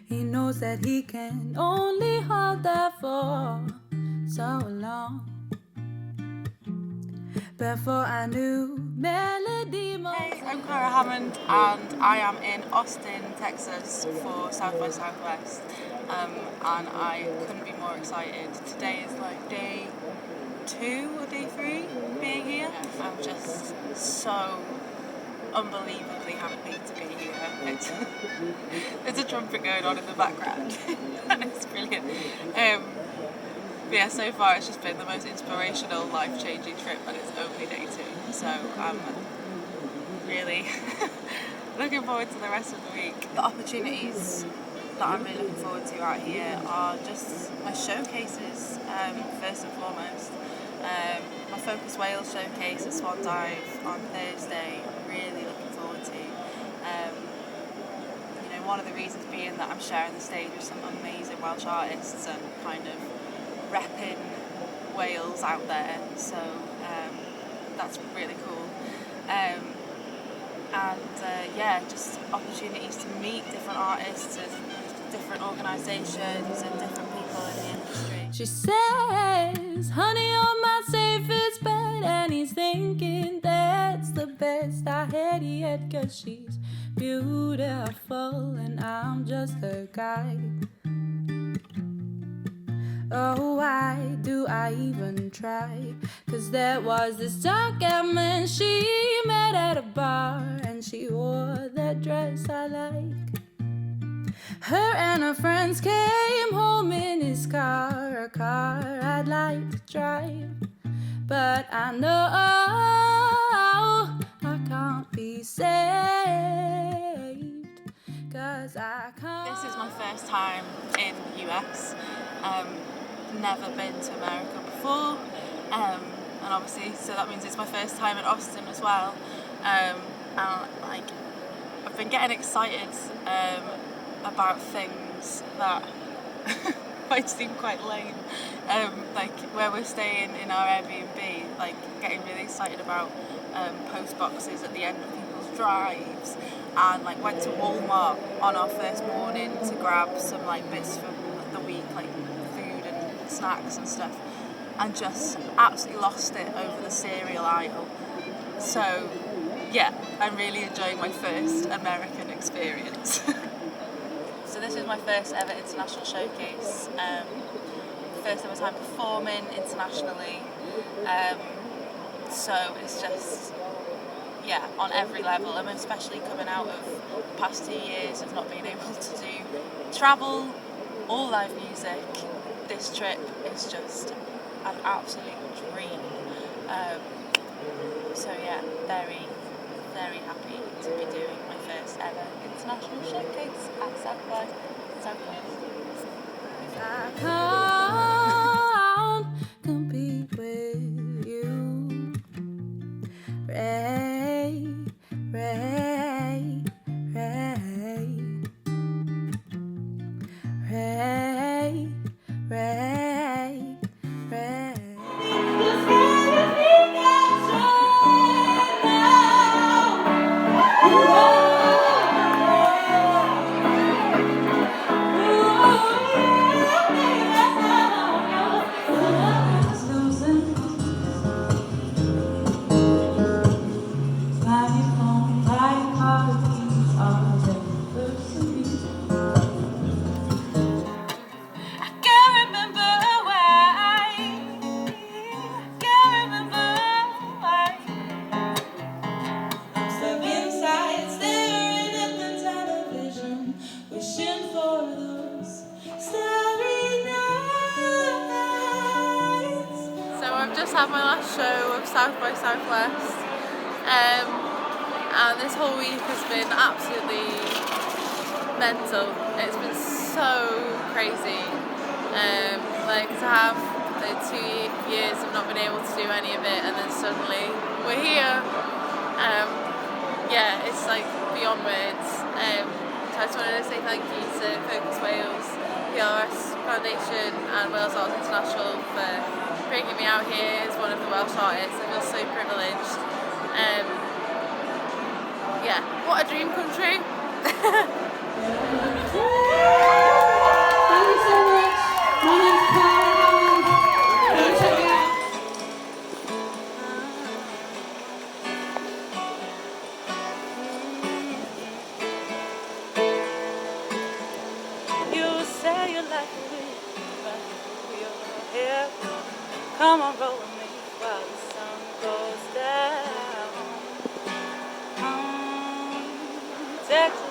He knows that he can only hold that for so long. Before I knew melody. Hey, I'm Cara Hammond and I am in Austin, Texas for South by Southwest, and I couldn't be more excited. Today is like day 2 or day 3 being here. I'm just so unbelievably happy to be here. There's a trumpet going on in the background and it's brilliant. But yeah, so far it's just been the most inspirational, life-changing trip, and it's only day 2, so I'm really looking forward to the rest of the week. The opportunities that I'm really looking forward to out here are just my showcases, first and foremost. My Focus Wales showcase at Swan Dive on Thursday, I'm really looking forward to. One of the reasons being that I'm sharing the stage with some amazing Welsh artists and kind of repping Wales out there, so that's really cool. Just opportunities to meet different artists and different organisations and different people in the industry. She says, honey, you're my safest bet, and he's thinking that's the best I had yet, 'cause she's beautiful and I'm just a guy. Oh, why do I even try? 'Cause there was this dark-eyed man she met at a bar, and she wore that dress I like. Her and her friends came home in his car, a car I'd like to drive. But I know I can't be saved, 'cause I can't. This is my first time in the US. Never been to America before, and obviously, so that means it's my first time in Austin as well. And I've been getting excited about things that might seem quite lame, like where we're staying in our Airbnb, like getting really excited about post boxes at the end of people's drives, and like went to Walmart on our first morning to grab some like bits for the week, like food and snacks and stuff, and just absolutely lost it over the cereal aisle. So yeah, I'm really enjoying my first American experience. So this is my first ever international showcase, first ever time performing internationally, so it's just, yeah, on every level. I'm especially coming out of the past 2 years of not being able to do travel or live music. This trip is just an absolute dream. So yeah, very, very happy to be doing my first ever international showcase at South by Southwest. I can't compete with you. Ray, Ray, Ray, Ray, Ray, Ray. Had my last show of South by Southwest, and this whole week has been absolutely mental. It's been so crazy, to have 2 years of not being able to do any of it, and then suddenly we're here. It's like beyond words. So I just wanted to say thank you to Focus Wales, PRS Foundation and Wales Arts International for bringing me out here as one of the Welsh artists. I feel so privileged. What a dream come true. like a wind running through your hair. Come on, roll with me while the sun goes down. Texas.